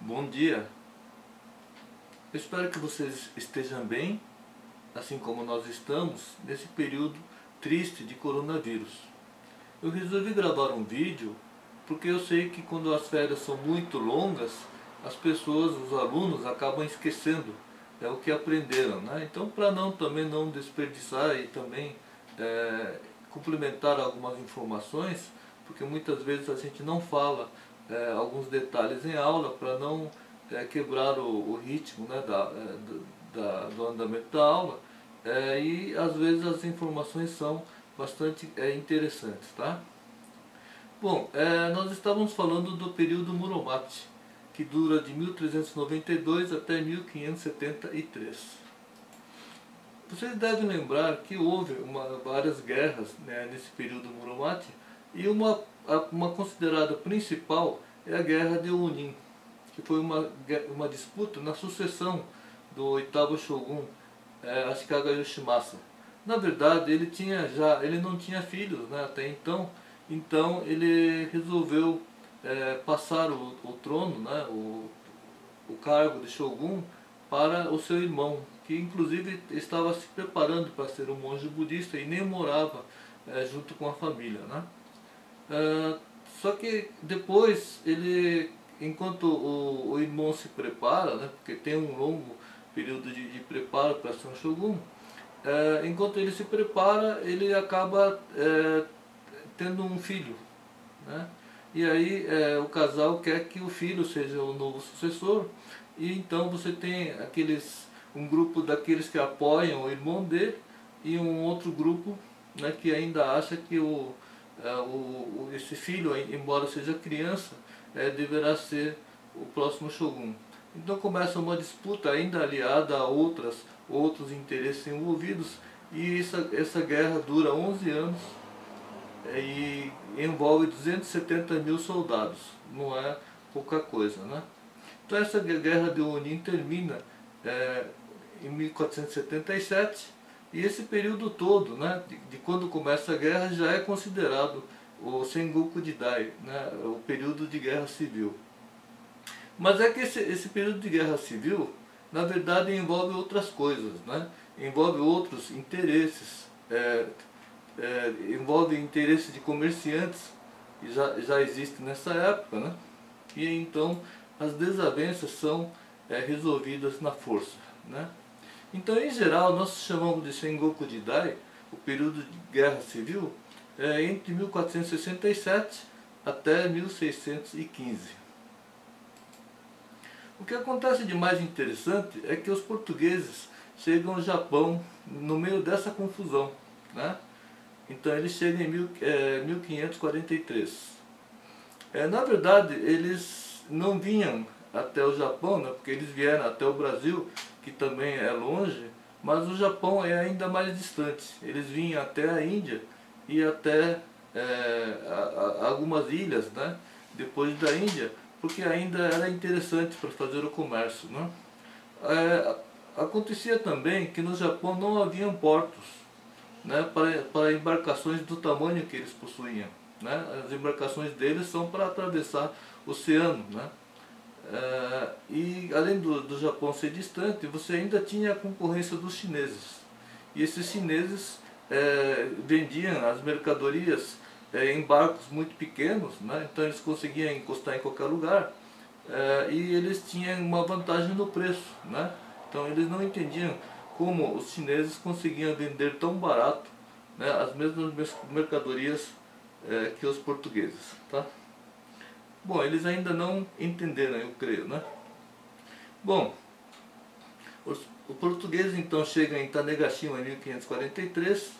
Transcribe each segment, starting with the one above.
Bom dia, eu espero que vocês estejam bem, assim como nós estamos, nesse período triste de coronavírus. Eu resolvi gravar um vídeo porque eu sei que quando as férias são muito longas, as pessoas, os alunos, acabam esquecendo o que aprenderam, né? Então, para também não desperdiçar e também complementar algumas informações, porque muitas vezes a gente não fala alguns detalhes em aula para não quebrar o ritmo, né, do andamento da aula, e às vezes as informações são bastante interessantes, tá? Bom, nós estávamos falando do período Muromachi, que dura de 1392 até 1573. Vocês devem lembrar que houve várias guerras, né, nesse período Muromachi, e uma considerada principal é a Guerra de Onin, que foi uma disputa na sucessão do oitavo shogun, Ashikaga Yoshimasa. Na verdade, ele não tinha filhos, né, até então ele resolveu passar o trono, né, o cargo de shogun para o seu irmão, que inclusive estava se preparando para ser um monge budista e nem morava junto com a família, né? Só que depois enquanto o irmão se prepara, né, porque tem um longo período de preparo para ser um shogun, enquanto ele se prepara, ele acaba tendo um filho, né? E aí o casal quer que o filho seja o novo sucessor, e então você tem um grupo daqueles que apoiam o irmão dele e um outro grupo, né, que ainda acha que esse filho, embora seja criança, deverá ser o próximo shogun. Então começa uma disputa ainda aliada a outros interesses envolvidos, e essa guerra dura 11 anos e envolve 270 mil soldados, não é pouca coisa, né? Então essa guerra de Onin termina em 1477, e esse período todo, né, de quando começa a guerra, já é considerado o Sengoku Jidai, né, o período de guerra civil. Mas é que esse período de guerra civil, na verdade, envolve outras coisas, né? Envolve outros interesses, envolve interesses de comerciantes, que já existem nessa época, né? E então as desavenças são resolvidas na força, né? Então, em geral, nós chamamos de Sengoku Jidai, o período de guerra civil, entre 1467 até 1615. O que acontece de mais interessante é que os portugueses chegam ao Japão no meio dessa confusão, né? Então eles chegam em 1543. Na verdade, eles não vinham até o Japão, né, porque eles vieram até o Brasil, que também é longe, mas o Japão é ainda mais distante. Eles vinham até a Índia e até algumas ilhas, né, depois da Índia, porque ainda era interessante para fazer o comércio, né? Acontecia também que no Japão não haviam portos, né, para embarcações do tamanho que eles possuíam, né? As embarcações deles são para atravessar o oceano, né? E além do Japão ser distante, você ainda tinha a concorrência dos chineses. E esses chineses vendiam as mercadorias em barcos muito pequenos, né? Então eles conseguiam encostar em qualquer lugar, e eles tinham uma vantagem no preço, né? Então eles não entendiam como os chineses conseguiam vender tão barato, né, as mesmas mercadorias que os portugueses, tá? Bom, eles ainda não entenderam, eu creio, né? Bom, o português então chega em Tanegashima em 1543,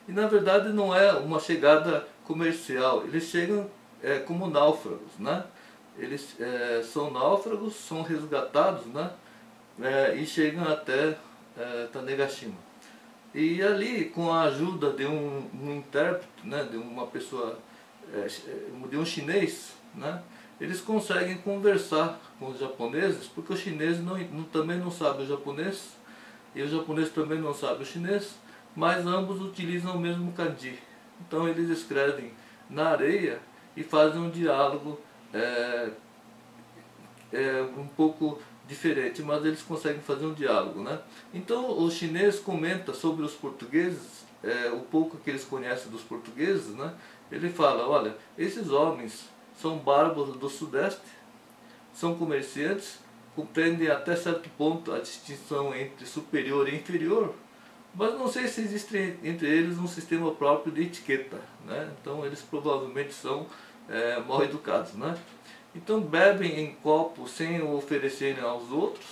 e na verdade não é uma chegada comercial, eles chegam como náufragos, né? Eles são náufragos, são resgatados, né? E chegam até Tanegashima. E ali, com a ajuda de um intérprete, né, de uma pessoa, de um chinês, né, eles conseguem conversar com os japoneses, porque os chineses também não sabem o japonês, e os japoneses também não sabem o chinês, mas ambos utilizam o mesmo kanji. Então eles escrevem na areia e fazem um diálogo um pouco diferente, mas eles conseguem fazer um diálogo, né? Então o chinês comenta sobre os portugueses, o pouco que eles conhecem dos portugueses, né? Ele fala, olha, esses homens são bárbaros do sudeste, são comerciantes, compreendem até certo ponto a distinção entre superior e inferior, mas não sei se existe entre eles um sistema próprio de etiqueta, né? Então eles provavelmente são mal educados, né? Então bebem em copo sem o oferecerem aos outros,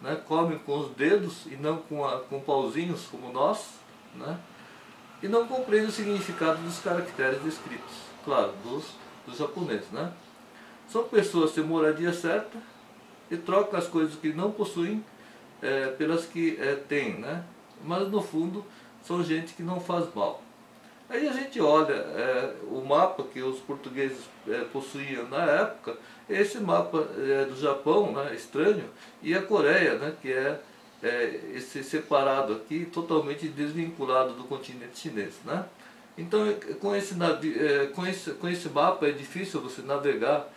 né? Comem com os dedos e não com pauzinhos como nós, né? E não compreendem o significado dos caracteres escritos, claro, dos japoneses, né? São pessoas sem moradia certa e trocam as coisas que não possuem pelas que têm, né? Mas no fundo são gente que não faz mal. Aí a gente olha o mapa que os portugueses possuíam na época, esse mapa do Japão, né, estranho, e a Coreia, né, que esse separado aqui, totalmente desvinculado do continente chinês, né? Então com esse mapa é difícil você navegar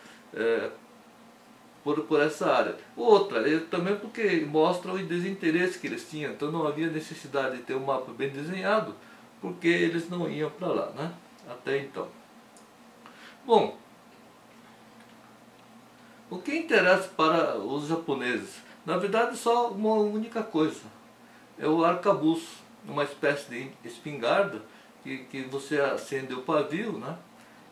por essa área. Outra, também porque mostra o desinteresse que eles tinham, então não havia necessidade de ter um mapa bem desenhado, porque eles não iam para lá, né? Até então. Bom, o que interessa para os japoneses? Na verdade, só uma única coisa. É o arcabuz, uma espécie de espingarda que você acende o pavio, né?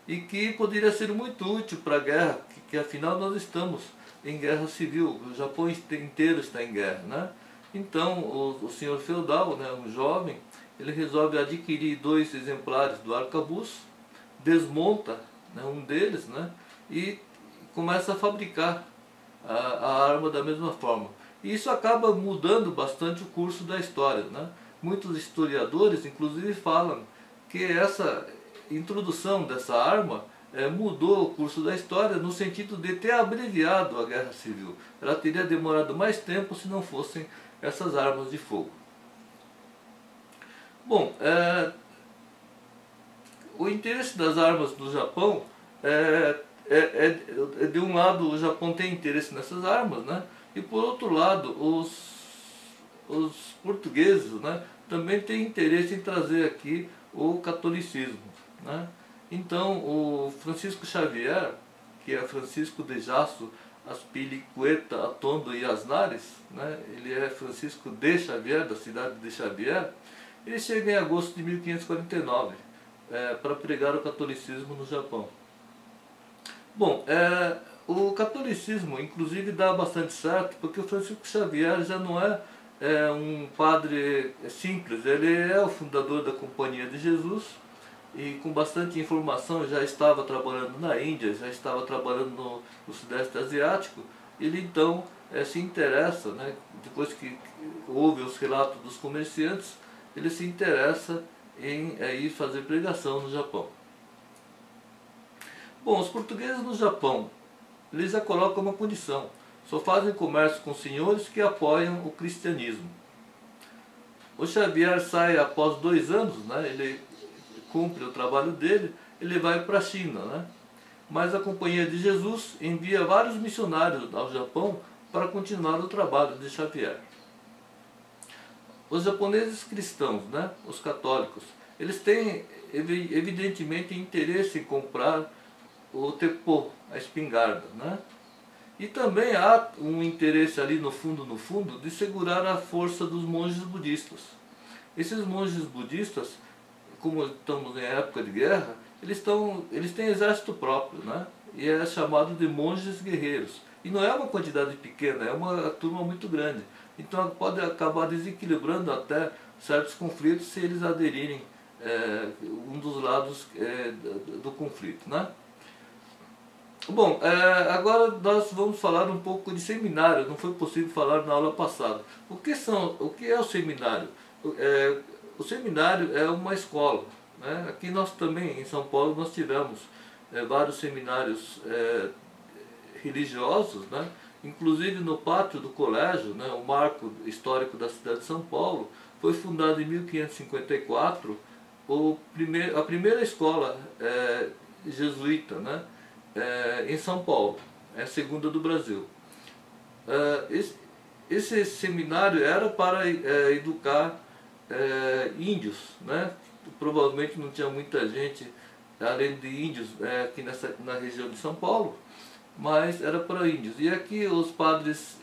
E que poderia ser muito útil para a guerra, que afinal nós estamos em guerra civil, o Japão inteiro está em guerra, né? Então o senhor feudal, né, um jovem, ele resolve adquirir 2 exemplares do arcabuz, desmonta, né, um deles, né, e começa a fabricar a arma da mesma forma. E isso acaba mudando bastante o curso da história, né? Muitos historiadores inclusive falam que essa introdução dessa arma mudou o curso da história no sentido de ter abreviado a guerra civil. Ela teria demorado mais tempo se não fossem essas armas de fogo. Bom, o interesse das armas do Japão de um lado o Japão tem interesse nessas armas, né? E por outro lado os portugueses, né, também têm interesse em trazer aqui o catolicismo, né? Então o Francisco Xavier, que é Francisco de Jasso Azpilicueta Atondo e Asnares, né? Ele é Francisco de Xavier, da cidade de Xavier. Ele chega em agosto de 1549 para pregar o catolicismo no Japão. Bom, o catolicismo inclusive dá bastante certo, porque o Francisco Xavier já não é um padre simples, ele é o fundador da Companhia de Jesus e com bastante informação já estava trabalhando na Índia, já estava trabalhando no Sudeste Asiático. Ele então se interessa, né, depois que ouve os relatos dos comerciantes, ele se interessa em ir fazer pregação no Japão. Bom, os portugueses no Japão, eles já colocam uma condição: só fazem comércio com senhores que apoiam o cristianismo. O Xavier sai após 2 anos, né, ele cumpre o trabalho dele, ele vai para a China, né? Mas a Companhia de Jesus envia vários missionários ao Japão para continuar o trabalho de Xavier. Os japoneses cristãos, né, os católicos, eles têm evidentemente interesse em comprar o teppô, a espingarda, né? E também há um interesse ali no fundo, de segurar a força dos monges budistas. Esses monges budistas, como estamos em época de guerra, eles têm exército próprio, né? E é chamado de monges guerreiros. E não é uma quantidade pequena, é uma turma muito grande. Então pode acabar desequilibrando até certos conflitos se eles aderirem um dos lados do conflito, né? Bom, agora nós vamos falar um pouco de seminário. Não foi possível falar na aula passada. O que é o seminário? O seminário é uma escola, né? Aqui nós também, em São Paulo, nós tivemos vários seminários religiosos, né? Inclusive no pátio do colégio, né? O marco histórico da cidade de São Paulo, foi fundado em 1554 a primeira escola jesuíta, né? Em São Paulo, é a segunda do Brasil. Esse seminário era para educar índios, né? Provavelmente não tinha muita gente, além de índios, aqui na região de São Paulo, mas era para índios. E aqui os padres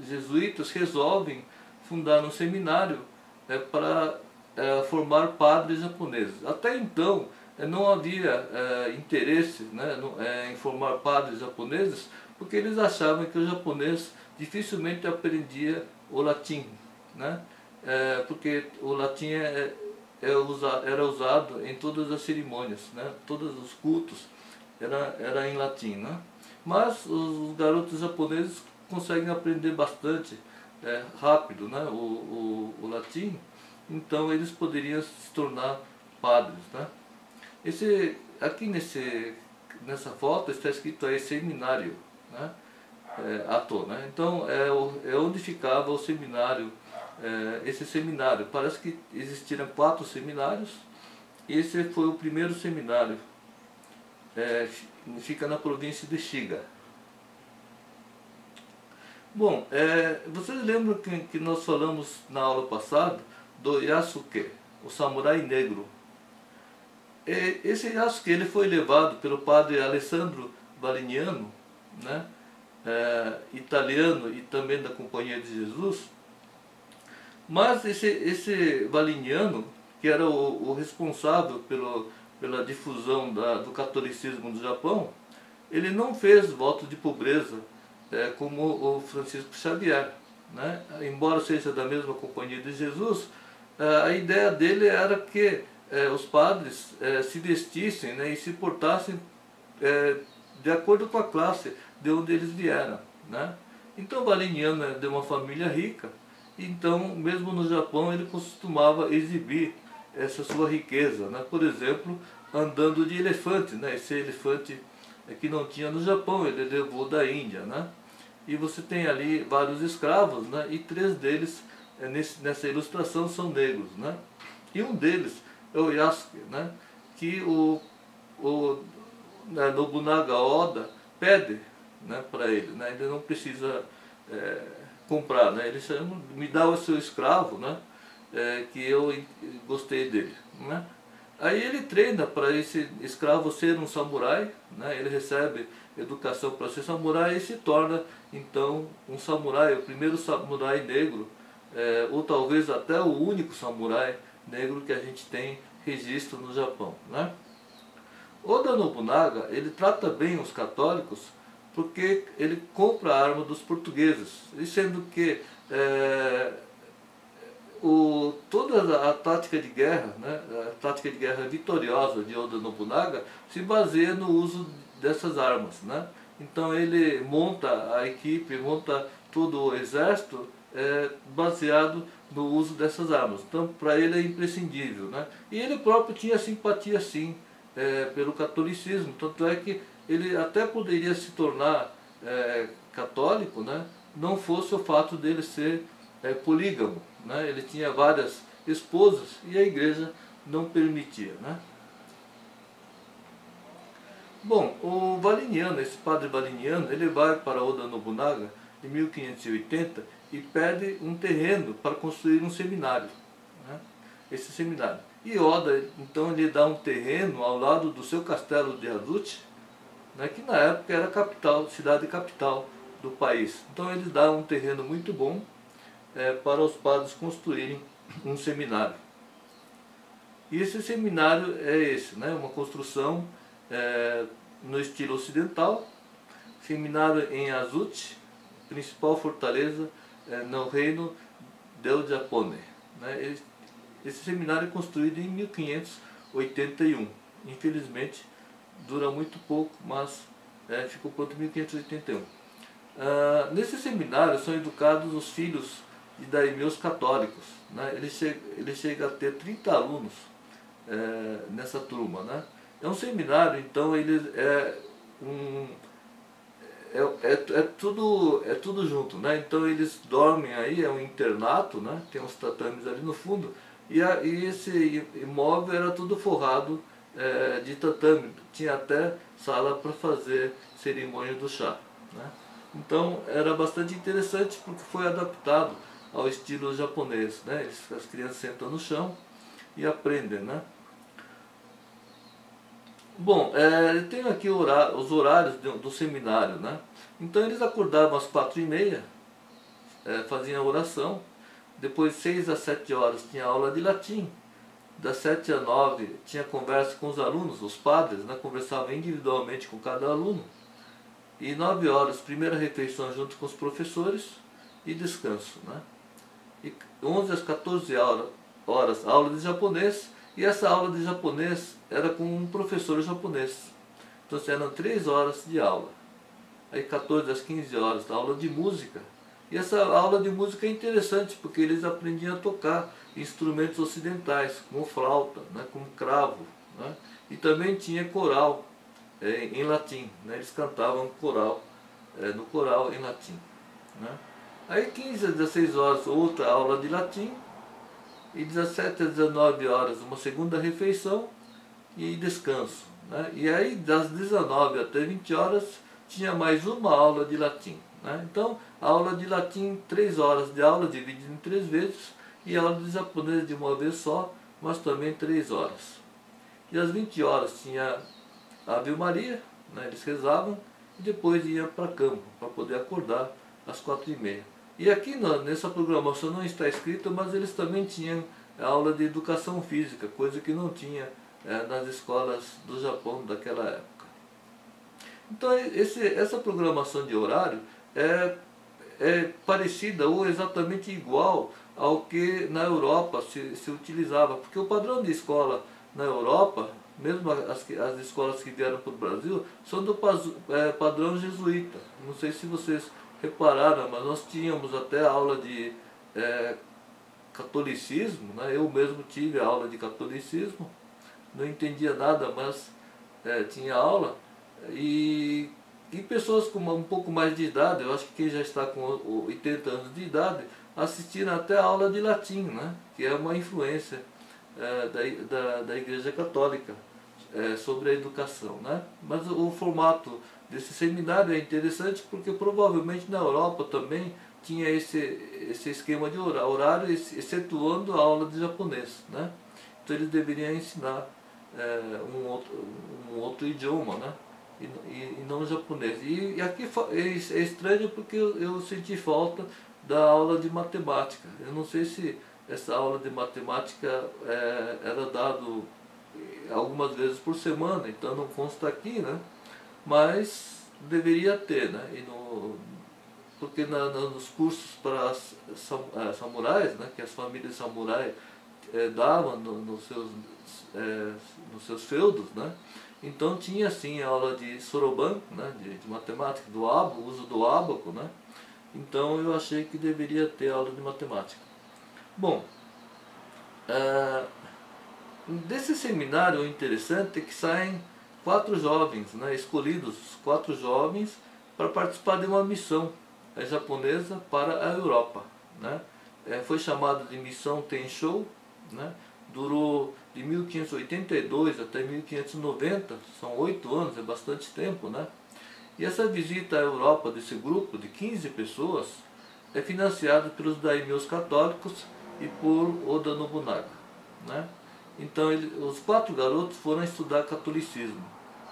jesuítas resolvem fundar um seminário para formar padres japoneses. Até então não havia interesse, né, em formar padres japoneses, porque eles achavam que o japonês dificilmente aprendia o latim, né? Porque o latim era usado em todas as cerimônias, né? Todos os cultos era em latim, né? Mas os garotos japoneses conseguem aprender bastante rápido, né? O latim, então eles poderiam se tornar padres, né? Aqui nessa foto está escrito aí seminário, né? Ato, né? Então é onde ficava o seminário, esse seminário. Parece que existiram 4 seminários, e esse foi o primeiro seminário, fica na província de Shiga. Bom, vocês lembram que nós falamos na aula passada do Yasuke, o samurai negro. Esse Yasuke ele foi levado pelo padre Alessandro Valignano, né? Italiano e também da Companhia de Jesus. Mas esse Valignano, que era o responsável pela difusão do catolicismo no Japão, ele não fez voto de pobreza como o Francisco Xavier, né? Embora seja da mesma Companhia de Jesus, a ideia dele era que os padres se vestissem, né, e se portassem de acordo com a classe de onde eles vieram, né? Então Valignano é de uma família rica, então mesmo no Japão ele costumava exibir essa sua riqueza, né? Por exemplo, andando de elefante, né? Esse elefante que não tinha no Japão, ele levou da Índia, né? E você tem ali vários escravos, né? E 3 deles nessa ilustração são negros, né? E um deles é o Yasuke, né? Que o Nobunaga Oda pede, né, para ele, né? Ele não precisa comprar, né? Ele chama, me dá o seu escravo, né? Que eu gostei dele, né? Aí ele treina para esse escravo ser um samurai, né? Ele recebe educação para ser samurai e se torna então um samurai, o primeiro samurai negro, ou talvez até o único samurai negro que a gente tem registro no Japão, né? Oda Nobunaga, ele trata bem os católicos porque ele compra a arma dos portugueses, e sendo que toda a tática de guerra, né, a tática de guerra vitoriosa de Oda Nobunaga se baseia no uso dessas armas, né? Então ele monta a equipe, monta todo o exército baseado no uso dessas armas. Então para ele é imprescindível, né? E ele próprio tinha simpatia sim pelo catolicismo, tanto é que ele até poderia se tornar católico, né? Não fosse o fato dele ser polígamo, né? Ele tinha várias esposas e a igreja não permitia, né? Bom, o Valignano, esse padre Valignano, ele vai para Oda Nobunaga em 1580 e pede um terreno para construir um seminário, né? Esse seminário. E Oda, então, ele dá um terreno ao lado do seu castelo de Azuchi, né, que na época era a capital, cidade capital do país. Então ele dá um terreno muito bom para os padres construírem um seminário. E esse seminário é esse, né, uma construção no estilo ocidental, seminário em Azuchi, principal fortaleza no reino del Giappone, né? Esse seminário é construído em 1581. Infelizmente, dura muito pouco, mas ficou pronto em 1581. Nesse seminário são educados os filhos de daimyos católicos, né? Ele chega a ter 30 alunos nessa turma, né? É um seminário, então ele tudo junto, né? Então eles dormem aí, é um internato, né? Tem uns tatames ali no fundo, e esse imóvel era tudo forrado de tatame, tinha até sala para fazer cerimônia do chá, né? Então era bastante interessante porque foi adaptado ao estilo japonês, né? As crianças sentam no chão e aprendem, né? Bom, eu tenho aqui os horários do seminário, né? Então eles acordavam às 4h30, faziam a oração, depois 6 às 7 horas tinha aula de latim, das 7 às 9 tinha conversa com os alunos, os padres, né? Conversavam individualmente com cada aluno, e 9 horas, primeira refeição junto com os professores e descanso, né? E 11 às 14 horas, aula de japonês, e essa aula de japonês era com um professor japonês. Então eram 3 horas de aula. Aí 14 às 15 horas, aula de música. E essa aula de música é interessante, porque eles aprendiam a tocar instrumentos ocidentais, como flauta, né, como cravo, né? E também tinha coral em latim, né? Eles cantavam coral, no coral em latim, né? Aí 15 às 16 horas outra aula de latim, e 17 às 19 horas uma segunda refeição e descanso, né? E aí das 19 até 20 horas tinha mais uma aula de latim, né? Então a aula de latim, 3 horas de aula dividida em 3 vezes, e a aula de japonês de uma vez só, mas também 3 horas. E às 20 horas tinha a Ave Maria, né? Eles rezavam e depois iam para a cama para poder acordar às 4h30. E aqui nessa programação não está escrito, mas eles também tinham aula de educação física, coisa que não tinha nas escolas do Japão daquela época. Então essa programação de horário é parecida ou exatamente igual ao que na Europa se utilizava, porque o padrão de escola na Europa, mesmo as escolas que vieram para o Brasil, são do padrão jesuíta. Não sei se vocês repararam, mas nós tínhamos até aula de catolicismo, né? Eu mesmo tive aula de catolicismo, não entendia nada, mas tinha aula, e, e pessoas com um pouco mais de idade, eu acho que quem já está com 80 anos de idade, assistiram até a aula de latim, né? Que é uma influência da Igreja Católica sobre a educação, né? Mas o formato desse seminário é interessante porque provavelmente na Europa também tinha esse esquema de horário, excetuando a aula de japonês, né? Então eles deveriam ensinar um outro idioma, né? E não japonês. E aqui é estranho porque eu senti falta da aula de matemática. Eu não sei se essa aula de matemática era dado algumas vezes por semana, então não consta aqui, né? Mas deveria ter, né? Porque nos cursos para samurais, né? Que as famílias samurais davam nos seus feudos, né? Então tinha assim a aula de soroban, né? de matemática, do uso do ábaco, né? Então eu achei que deveria ter aula de matemática. Bom, desse seminário o interessante é que saem 4 jovens, né? Escolhidos 4 jovens para participar de uma missão japonesa para a Europa, né? Foi chamada de Missão Tenshou, né? Durou de 1582 até 1590, são 8 anos, é bastante tempo, né? E essa visita à Europa desse grupo de 15 pessoas é financiada pelos daimyos católicos e por Oda Nobunaga, né? Então os 4 garotos foram estudar catolicismo.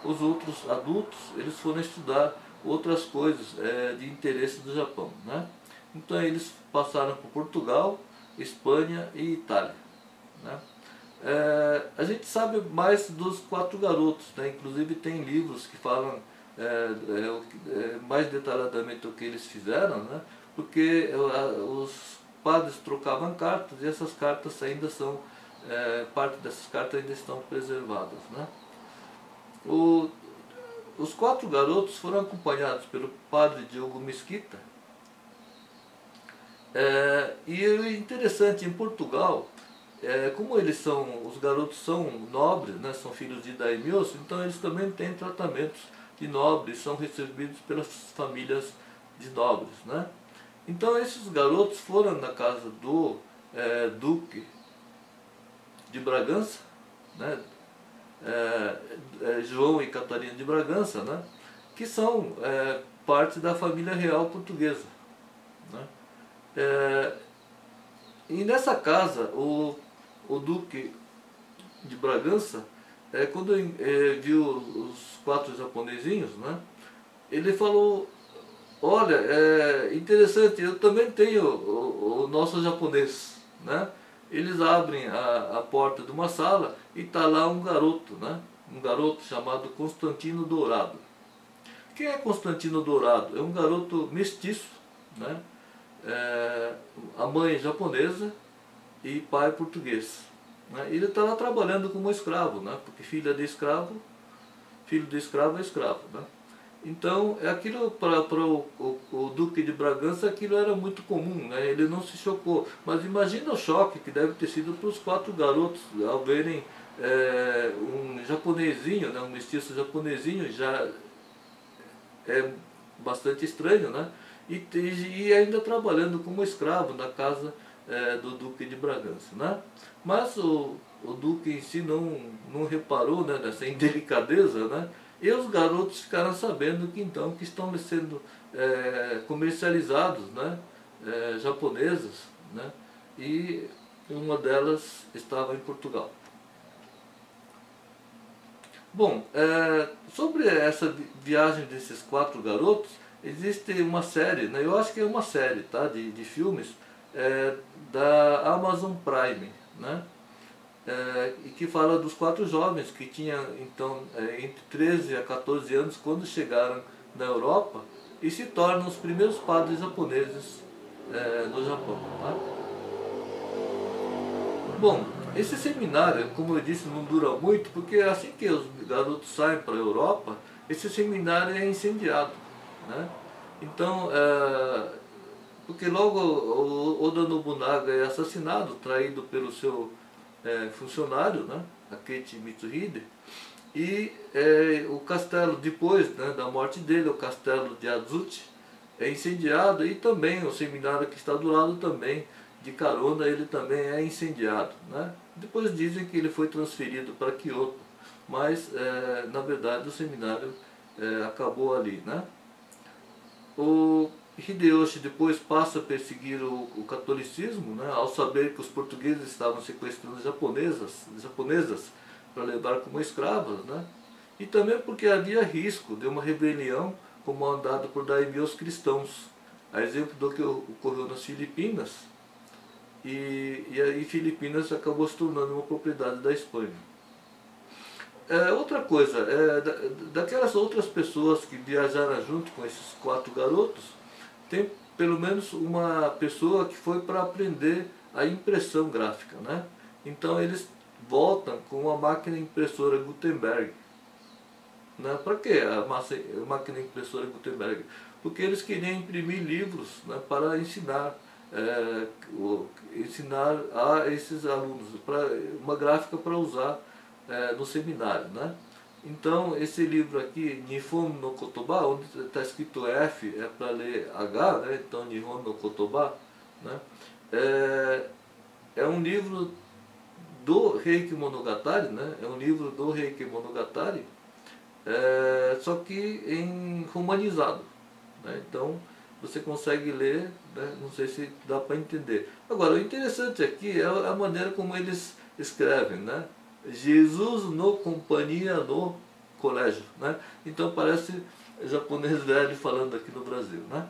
Os outros adultos eles foram estudar outras coisas de interesse do Japão, né? Então eles passaram por Portugal, Espanha e Itália, né? A gente sabe mais dos 4 garotos, né? Inclusive tem livros que falam mais detalhadamente o que eles fizeram, né? Porque os padres trocavam cartas e essas cartas ainda são, parte dessas cartas ainda estão preservadas, né? Os 4 garotos foram acompanhados pelo padre Diogo Mesquita. E é interessante, em Portugal, como os garotos são nobres, né, são filhos de daimyos, então eles também têm tratamentos de nobres, são recebidos pelas famílias de nobres, né? Então esses garotos foram na casa do Duque de Bragança, né, João e Catarina de Bragança, né, que são parte da família real portuguesa, né? E nessa casa, o Duque de Bragança, quando viu os 4 japonesinhos, né, ele falou: olha, é interessante, eu também tenho o nosso japonês, né? Eles abrem a porta de uma sala e está lá um garoto, né? Um garoto chamado Constantino Dourado. Quem é Constantino Dourado? É um garoto mestiço, né? A mãe japonesa e pai português, né? Ele está lá trabalhando como escravo, né? Porque filho de escravo é escravo, né? Então, aquilo para o Duque de Bragança, aquilo era muito comum, né? Ele não se chocou. Mas imagina o choque que deve ter sido para os 4 garotos ao verem um japonesinho, né? Um mestiço japonesinho, já é bastante estranho, né? E ainda trabalhando como escravo na casa do Duque de Bragança, né? Mas o Duque em si não reparou, né, nessa indelicadeza, né? E os garotos ficaram sabendo que então que estão sendo comercializados, né, japonesas, né? E uma delas estava em Portugal. Bom, sobre essa viagem desses 4 garotos, existe uma série, né, eu acho que é uma série, tá, de filmes da Amazon Prime, né, e que fala dos 4 jovens que tinham então entre 13 a 14 anos quando chegaram na Europa e se tornam os primeiros padres japoneses no Japão. Tá? Bom, esse seminário, como eu disse, não dura muito, porque assim que os garotos saem para a Europa, esse seminário é incendiado, né? Então, porque logo o Oda Nobunaga é assassinado, traído pelo seu funcionário, né? Akechi Mitsuhide, e o castelo, depois, né, da morte dele, o castelo de Azuchi, é incendiado, e também o seminário que está do lado também, de carona, ele também é incendiado, né? Depois dizem que ele foi transferido para Kyoto, mas na verdade o seminário acabou ali, né? O Hideyoshi depois passa a perseguir o catolicismo, né, ao saber que os portugueses estavam sequestrando japonesas para levar como escravas, né? E também porque havia risco de uma rebelião comandada por daimyos cristãos, a exemplo do que ocorreu nas Filipinas, e aí Filipinas acabou se tornando uma propriedade da Espanha. Outra coisa, daquelas outras pessoas que viajaram junto com esses 4 garotos, tem pelo menos uma pessoa que foi para aprender a impressão gráfica, né? Então eles voltam com uma máquina impressora Gutenberg. Né? Para que a máquina impressora Gutenberg? Porque eles queriam imprimir livros, né, para ensinar a esses alunos, uma gráfica para usar no seminário, né? Então esse livro aqui, Nihon no Kotoba, onde está escrito F é para ler H, né? Então Nihon no Kotoba, né? É um livro do Heike Monogatari, né? É um livro do Heike Monogatari, só que em romanizado, né? Então você consegue ler, né? Não sei se dá para entender. Agora, o interessante aqui é a maneira como eles escrevem, né? Jesus no companhia no colégio, né? Então parece japonês velho falando aqui no Brasil, né?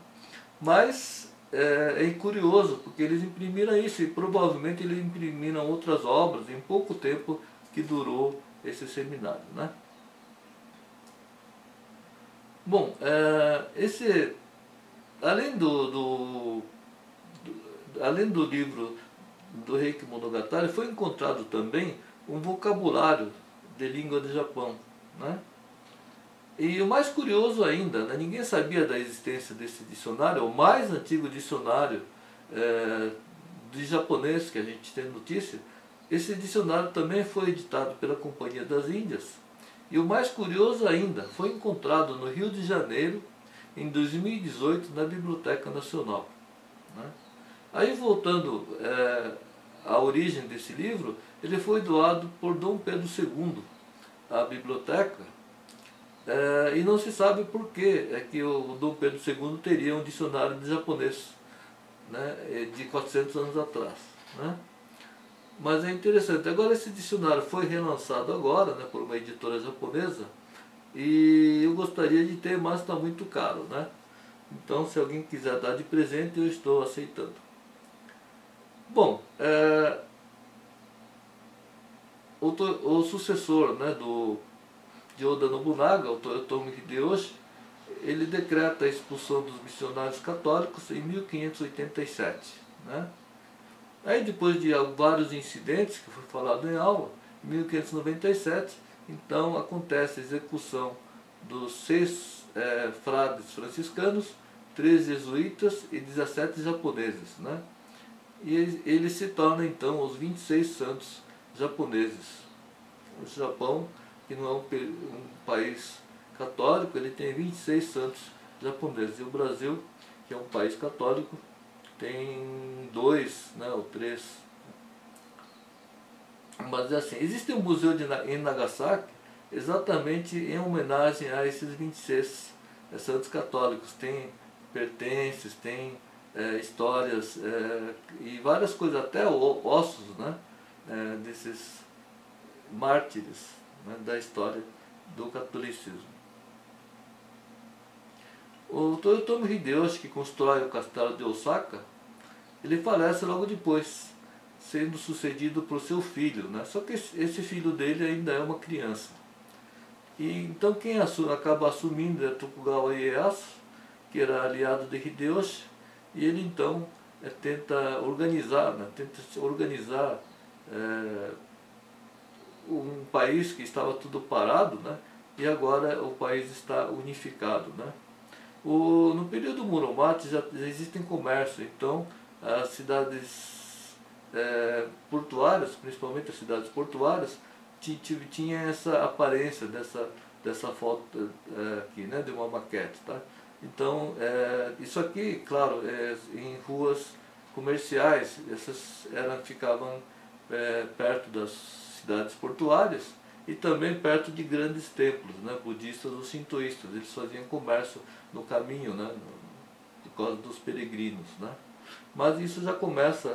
Mas é curioso, porque eles imprimiram isso e provavelmente eles imprimiram outras obras em pouco tempo que durou esse seminário, né? Bom, além além do livro do Heike Monogatari, foi encontrado também um vocabulário de língua do Japão, né? E o mais curioso ainda, né, ninguém sabia da existência desse dicionário, o mais antigo dicionário de japonês que a gente tem notícia. Esse dicionário também foi editado pela Companhia das Índias. E o mais curioso ainda, foi encontrado no Rio de Janeiro, em 2018, na Biblioteca Nacional, né? Aí, voltando à origem desse livro, ele foi doado por Dom Pedro II à biblioteca, E não se sabe por que é que o Dom Pedro II teria um dicionário de japonês, né, de 400 anos atrás, né? Mas é interessante. Agora esse dicionário foi relançado agora, né, por uma editora japonesa, e eu gostaria de ter, mas está muito caro, né? Então, se alguém quiser dar de presente, eu estou aceitando. Bom, o sucessor, né, de Oda Nobunaga, o Toyotomi Hideyoshi, ele decreta a expulsão dos missionários católicos em 1587. Né? Aí, depois de vários incidentes, que foi falado em aula, em 1597, então acontece a execução dos 6 frades franciscanos, 3 jesuítas e 17 japoneses. Né? E ele se torna então os 26 santos japoneses. O Japão, que não é um país católico, ele tem 26 santos japoneses. E o Brasil, que é um país católico, tem 2, né, ou 3. Mas é assim, existe um museu em Nagasaki exatamente em homenagem a esses 26 santos católicos. Tem pertences, tem histórias e várias coisas, até ossos, né, desses mártires, né, da história do catolicismo. O Toyotomi Hideyoshi, que constrói o castelo de Osaka, ele falece logo depois, sendo sucedido por seu filho, né? Só que esse filho dele ainda é uma criança. E então quem acaba assumindo é Tokugawa Ieyasu, que era aliado de Hideyoshi, e ele então tenta organizar, né? Um país que estava tudo parado, né? E agora o país está unificado, né? No período Muromachi já existem comércio, então as cidades portuárias, principalmente as cidades portuárias, tinha essa aparência dessa foto aqui, né, de uma maquete. Tá? Então, isso aqui, claro, em ruas comerciais, essas ficavam perto das cidades portuárias e também perto de grandes templos, né, budistas ou sintoístas. Eles faziam comércio no caminho, né, por causa dos peregrinos. Né. Mas isso já começa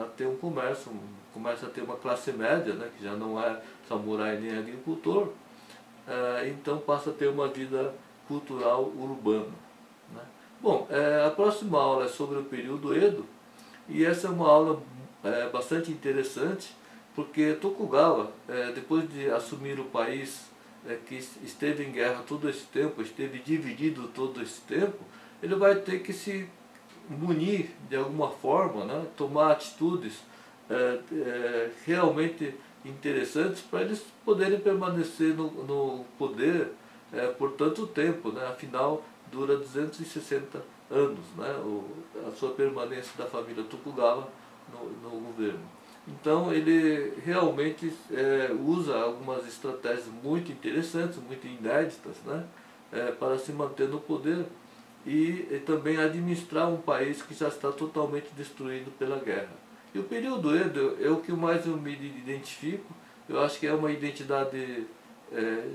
a ter um comércio, começa a ter uma classe média, né, que já não é samurai nem agricultor, então passa a ter uma vida cultural urbana. Né. Bom, a próxima aula é sobre o período Edo, e essa é uma aula bastante interessante, porque Tokugawa, depois de assumir o país que esteve em guerra todo esse tempo, esteve dividido todo esse tempo, ele vai ter que se munir de alguma forma, né, tomar atitudes realmente interessantes para eles poderem permanecer no poder por tanto tempo, né, afinal dura 260 anos, né, a sua permanência da família Tokugawa no governo. Então ele realmente usa algumas estratégias muito interessantes, muito inéditas, né, para se manter no poder e também administrar um país que já está totalmente destruído pela guerra. E o período Edo é o que mais eu me identifico. Eu acho que é uma identidade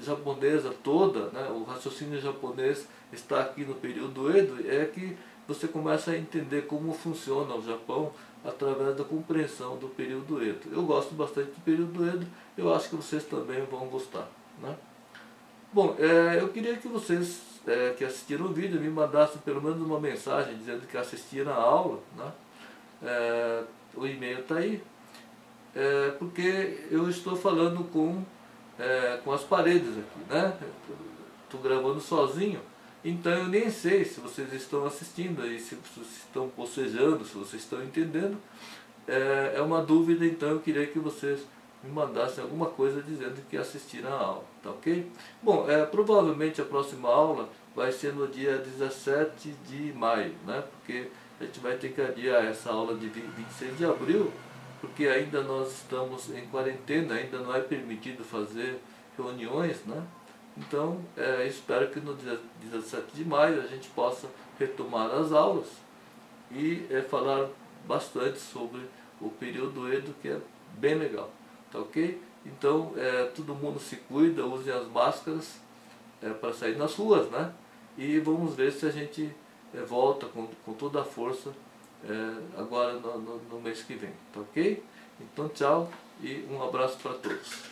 japonesa toda, né? O raciocínio japonês está aqui no período Edo, é que você começa a entender como funciona o Japão através da compreensão do período Edo. Eu gosto bastante do período Edo, eu acho que vocês também vão gostar. Né? Bom, eu queria que vocês que assistiram o vídeo me mandassem pelo menos uma mensagem dizendo que assistiram a aula. Né? O e-mail está aí, porque eu estou falando com as paredes aqui, né? Estou gravando sozinho, então eu nem sei se vocês estão assistindo aí, se vocês estão bocejando, se vocês estão entendendo. É uma dúvida, então eu queria que vocês me mandassem alguma coisa dizendo que assistiram a aula, tá ok? Bom, provavelmente a próxima aula vai ser no dia 17 de maio, né? Porque a gente vai ter que adiar essa aula de 26 de abril, porque ainda nós estamos em quarentena, ainda não é permitido fazer reuniões, né? Então, espero que no dia 17 de maio a gente possa retomar as aulas e falar bastante sobre o período Edo, que é bem legal, tá ok? Então, todo mundo se cuida, usem as máscaras para sair nas ruas, né? E vamos ver se a gente volta com toda a força agora no mês que vem, tá ok? Então tchau e um abraço para todos.